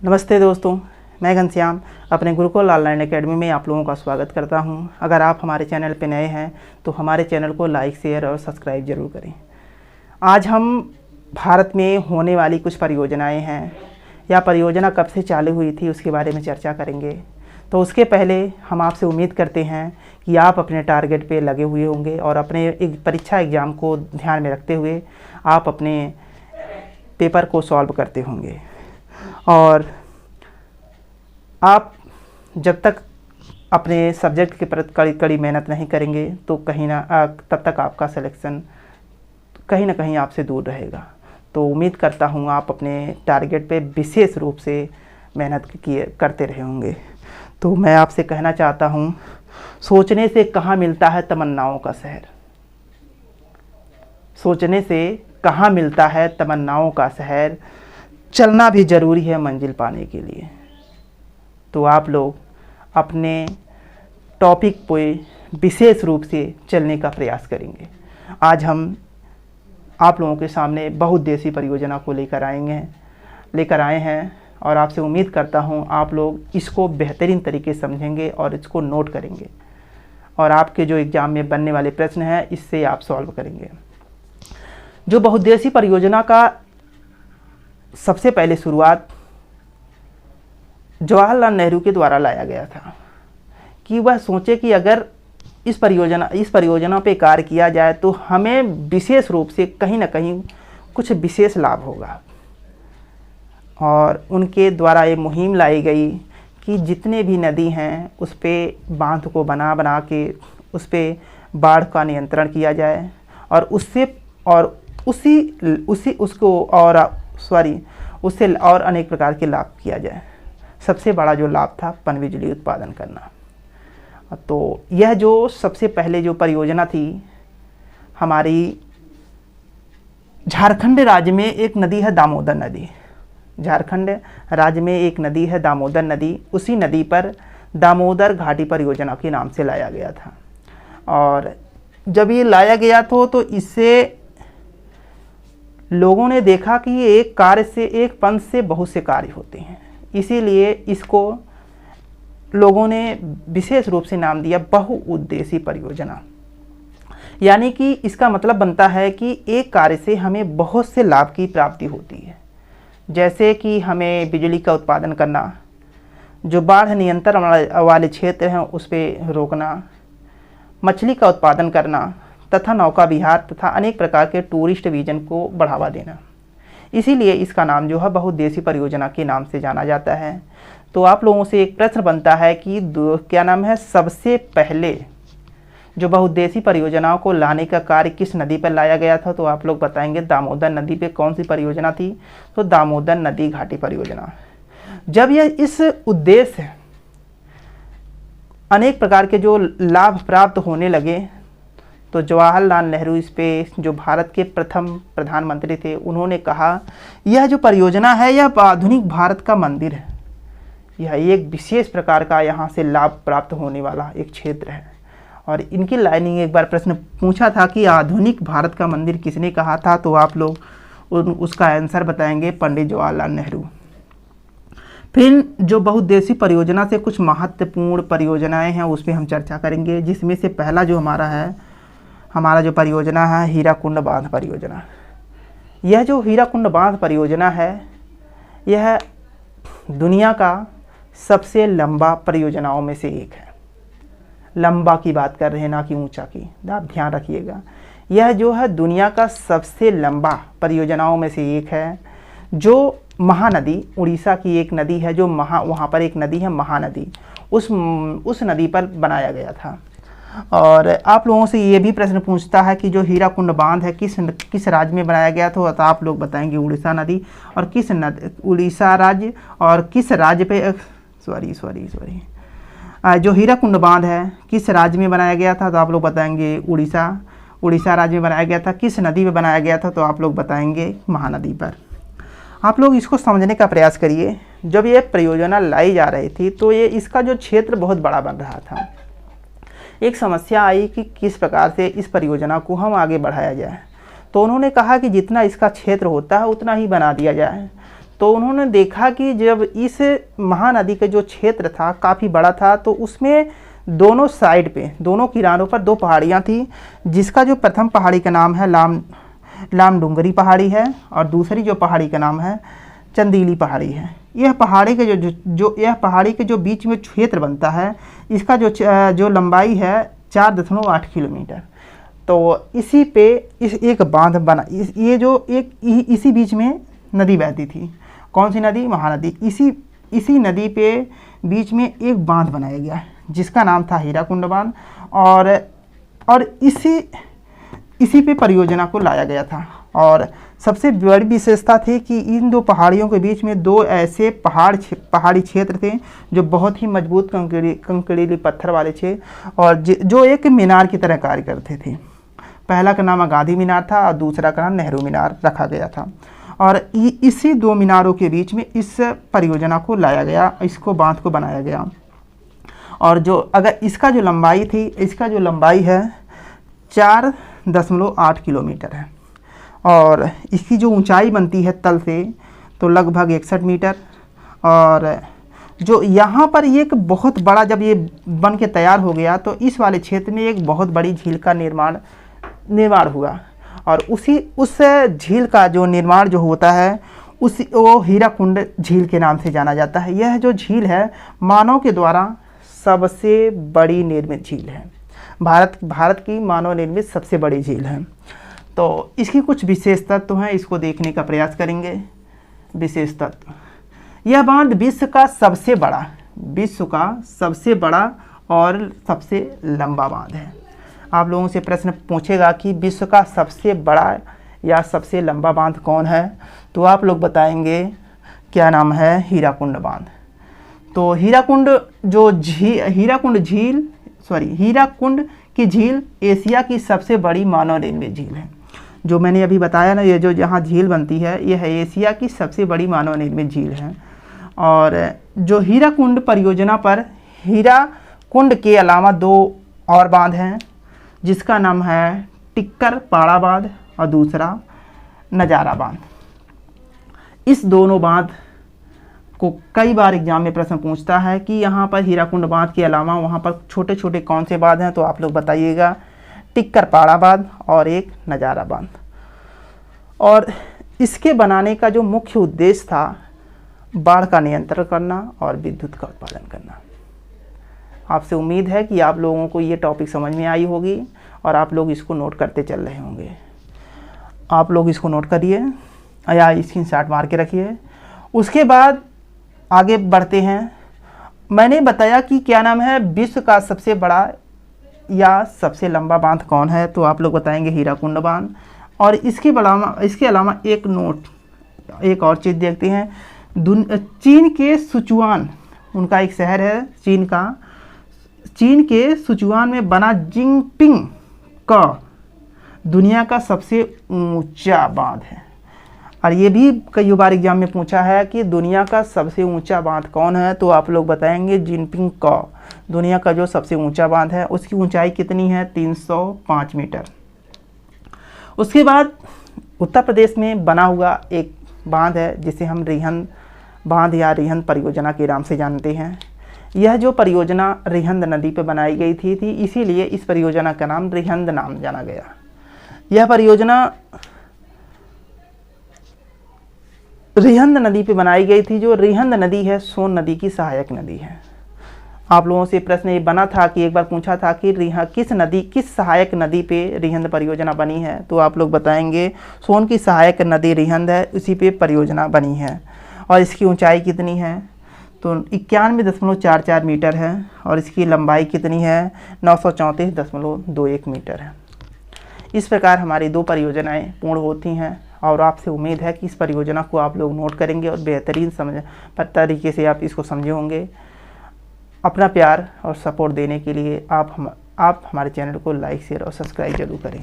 नमस्ते दोस्तों, मैं घनश्याम अपने गुरुकुल ऑनलाइन एकेडमी में आप लोगों का स्वागत करता हूं। अगर आप हमारे चैनल पर नए हैं तो हमारे चैनल को लाइक, शेयर और सब्सक्राइब ज़रूर करें। आज हम भारत में होने वाली कुछ परियोजनाएं हैं या परियोजना कब से चालू हुई थी उसके बारे में चर्चा करेंगे। तो उसके पहले हम आपसे उम्मीद करते हैं कि आप अपने टारगेट पे लगे हुए होंगे और अपने एक परीक्षा एग्ज़ाम को ध्यान में रखते हुए आप अपने पेपर को सॉल्व करते होंगे। और आप जब तक अपने सब्जेक्ट के प्रति कड़ी मेहनत नहीं करेंगे तो तब तक आपका सिलेक्शन कहीं ना कहीं आपसे दूर रहेगा। तो उम्मीद करता हूँ आप अपने टारगेट पे विशेष रूप से मेहनत करते रहे होंगे। तो मैं आपसे कहना चाहता हूँ, सोचने से कहाँ मिलता है तमन्नाओं का शहर। सोचने से कहाँ मिलता है तमन्नाओं का शहर, चलना भी ज़रूरी है मंजिल पाने के लिए। तो आप लोग अपने टॉपिक पे विशेष रूप से चलने का प्रयास करेंगे। आज हम आप लोगों के सामने बहुउद्देशीय परियोजना को लेकर आए हैं और आपसे उम्मीद करता हूं आप लोग इसको बेहतरीन तरीके से समझेंगे और इसको नोट करेंगे और आपके जो एग्ज़ाम में बनने वाले प्रश्न हैं इससे आप सॉल्व करेंगे। जो बहुउद्देशीय परियोजना का सबसे पहले शुरुआत जवाहरलाल नेहरू के द्वारा लाया गया था कि वह सोचे कि अगर इस परियोजना पे कार्य किया जाए तो हमें विशेष रूप से कहीं ना कहीं कुछ विशेष लाभ होगा। और उनके द्वारा ये मुहिम लाई गई कि जितने भी नदी हैं उस पे बांध को बना के उस पे बाढ़ का नियंत्रण किया जाए और उससे और अनेक प्रकार के लाभ किया जाए। सबसे बड़ा जो लाभ था पनबिजली उत्पादन करना। तो यह जो सबसे पहले जो परियोजना थी, हमारी झारखंड राज्य में एक नदी है दामोदर नदी। झारखंड राज्य में एक नदी है दामोदर नदी। उसी नदी पर दामोदर घाटी परियोजना के नाम से लाया गया था। और जब ये लाया गया तो इससे लोगों ने देखा कि ये एक पंथ से बहुत से कार्य होते हैं, इसीलिए इसको लोगों ने विशेष रूप से नाम दिया बहुउद्देशीय परियोजना। यानी कि इसका मतलब बनता है कि एक कार्य से हमें बहुत से लाभ की प्राप्ति होती है। जैसे कि हमें बिजली का उत्पादन करना, जो बाढ़ नियंत्रण वाले क्षेत्र हैं उस पर रोकना, मछली का उत्पादन करना तथा नौका विहार तथा अनेक प्रकार के टूरिस्ट विजन को बढ़ावा देना। इसीलिए इसका नाम जो है बहुउद्देशीय परियोजना के नाम से जाना जाता है। तो आप लोगों से एक प्रश्न बनता है कि क्या नाम है, सबसे पहले जो बहुउद्देशीय परियोजनाओं को लाने का कार्य किस नदी पर लाया गया था? तो आप लोग बताएंगे दामोदर नदी पे। कौन सी परियोजना थी? तो दामोदर नदी घाटी परियोजना। जब यह इस उद्देश्य अनेक प्रकार के जो लाभ प्राप्त होने लगे तो जवाहरलाल नेहरू इस पे, जो भारत के प्रथम प्रधानमंत्री थे, उन्होंने कहा यह जो परियोजना है यह आधुनिक भारत का मंदिर है। यह एक विशेष प्रकार का यहाँ से लाभ प्राप्त होने वाला एक क्षेत्र है। और इनकी लाइनिंग एक बार प्रश्न पूछा था कि आधुनिक भारत का मंदिर किसने कहा था? तो आप लोग उसका आंसर बताएंगे पंडित जवाहरलाल नेहरू। फिर जो बहुउद्देशीय परियोजना से कुछ महत्वपूर्ण परियोजनाएं हैं उस पर हम चर्चा करेंगे, जिसमें से पहला जो हमारा जो परियोजना है हीराकुंड बांध परियोजना। यह जो हीराकुंड बांध परियोजना है यह दुनिया का सबसे लंबा परियोजनाओं में से एक है। लंबा की बात कर रहे हैं, ना कि ऊंचा की, आप ध्यान रखिएगा। यह जो है दुनिया का सबसे लंबा परियोजनाओं में से एक है। जो महानदी, उड़ीसा की एक नदी है जो वहाँ पर एक नदी है महानदी, उस नदी पर बनाया गया था। और आप लोगों से ये भी प्रश्न पूछता है कि जो हीराकुंड बांध है किस राज्य में बनाया गया था? तो आप लोग बताएंगे उड़ीसा नदी। और उड़ीसा राज्य और किस राज्य पे जो हीराकुंड बांध है किस राज्य में बनाया गया था? तो आप लोग बताएंगे उड़ीसा राज्य में बनाया गया था। किस नदी में बनाया गया था? तो आप लोग बताएंगे महानदी पर। आप लोग इसको समझने का प्रयास करिए। जब ये परियोजना लाई जा रही थी तो इसका जो क्षेत्र बहुत बड़ा बन रहा था। एक समस्या आई कि किस प्रकार से इस परियोजना को हम आगे बढ़ाया जाए। तो उन्होंने कहा कि जितना इसका क्षेत्र होता है उतना ही बना दिया जाए। तो तो उन्होंने देखा कि जब इस महानदी का जो क्षेत्र था काफ़ी बड़ा था, तो उसमें दोनों साइड पे, दोनों किनारों पर दो पहाड़ियाँ थी, जिसका जो प्रथम पहाड़ी का नाम है लामडुंगरी पहाड़ी है, और दूसरी जो पहाड़ी का नाम है चंदीली पहाड़ी है। यह पहाड़ी के यह पहाड़ी के जो बीच में क्षेत्र बनता है, इसका जो लंबाई है 4.8 किलोमीटर। तो इसी पे एक बांध बना, इसी बीच में नदी बहती थी। कौन सी नदी? महानदी। इसी नदी पे बीच में एक बांध बनाया गया जिसका नाम था हीराकुंड बांध, और इसी पे परियोजना को लाया गया था। और सबसे बड़ी विशेषता थी कि इन दो पहाड़ियों के बीच में दो ऐसे पहाड़ी क्षेत्र थे जो बहुत ही मजबूत कंकरीली पत्थर वाले थे, और जो एक मीनार की तरह कार्य करते थे। पहला का नाम गांधी मीनार था और दूसरा का नाम नेहरू मीनार रखा गया था। और इसी दो मीनारों के बीच में इस परियोजना को लाया गया, इसको बांध को बनाया गया। और इसका जो लंबाई है 4.8 किलोमीटर है, और इसकी जो ऊंचाई बनती है तल से तो लगभग 61 मीटर। और जो यहाँ पर एक बहुत बड़ा, जब ये बन के तैयार हो गया तो इस वाले क्षेत्र में एक बहुत बड़ी झील का निर्माण हुआ, और उस झील का जो निर्माण जो होता है वो हीराकुंड झील के नाम से जाना जाता है। यह जो झील है मानव के द्वारा सबसे बड़ी निर्मित झील है, भारत की मानव निर्मित सबसे बड़ी झील है। तो इसकी कुछ विशेष तत्व हैं, इसको देखने का प्रयास करेंगे। विशेष तत्व, यह बांध विश्व का सबसे बड़ा और सबसे लंबा बांध है। आप लोगों से प्रश्न पूछेगा कि विश्व का सबसे बड़ा या सबसे लंबा बांध कौन है, तो आप लोग बताएंगे क्या नाम है? हीराकुंड बांध। तो हीराकुंड की झील एशिया की सबसे बड़ी मानव निर्मित झील है। जो मैंने अभी बताया ना, ये जो जहाँ झील बनती है यह एशिया की सबसे बड़ी मानव निर्मित झील है। और जो हीराकुंड परियोजना पर हीराकुंड के अलावा दो और बांध हैं, जिसका नाम है टिक्कर पाड़ा बांध और दूसरा नजारा बांध। इस दोनों बांध को कई बार एग्जाम में प्रश्न पूछता है कि यहाँ पर हीराकुंड बांध के अलावा वहाँ पर छोटे छोटे कौन से बांध हैं, तो आप लोग बताइएगा टिक्कर पाड़ा बांध और एक नजारा बांध। और इसके बनाने का जो मुख्य उद्देश्य था बाढ़ का नियंत्रण करना और विद्युत का उत्पादन करना। आपसे उम्मीद है कि आप लोगों को ये टॉपिक समझ में आई होगी और आप लोग इसको नोट करते चल रहे होंगे। आप लोग इसको नोट करिए या स्क्रीनशॉट मार के रखिए। उसके बाद आगे बढ़ते हैं। मैंने बताया कि क्या नाम है, विश्व का सबसे बड़ा या सबसे लंबा बांध कौन है, तो आप लोग बताएंगे हीराकुंड बांध। और इसके अलावा एक और चीज़ देखते हैं। चीन के सिचुआन, उनका एक शहर है चीन के सिचुआन में बना जिंगपिंग का दुनिया का सबसे ऊंचा बांध है। और ये भी कई बार एग्जाम में पूछा है कि दुनिया का सबसे ऊंचा बांध कौन है, तो आप लोग बताएंगे जिनपिंग का। दुनिया का जो सबसे ऊंचा बांध है उसकी ऊंचाई कितनी है? 305 मीटर। उसके बाद उत्तर प्रदेश में बना हुआ एक बांध है जिसे हम रिहंद बांध या रिहंद परियोजना के नाम से जानते हैं। यह जो परियोजना रिहंद नदी पर बनाई गई थी इसीलिए इस परियोजना का नाम रिहंद नाम जाना गया। यह परियोजना रिहंद नदी पे बनाई गई थी। जो रिहंद नदी है सोन नदी की सहायक नदी है। आप लोगों से प्रश्न ये बना था कि एक बार पूछा था कि किस सहायक नदी पे रिहंद परियोजना बनी है, तो आप लोग बताएंगे सोन की सहायक नदी रिहंद है, उसी पे परियोजना बनी है। और इसकी ऊंचाई कितनी है? तो 91.44 मीटर है। और इसकी लंबाई कितनी है? 934.21 मीटर है। इस प्रकार हमारी दो परियोजनाएं पूर्ण होती हैं और आपसे उम्मीद है कि इस परियोजना को आप लोग नोट करेंगे और बेहतरीन तरीके से आप इसको समझे होंगे। अपना प्यार और सपोर्ट देने के लिए आप हमारे चैनल को लाइक, शेयर और सब्सक्राइब जरूर करें।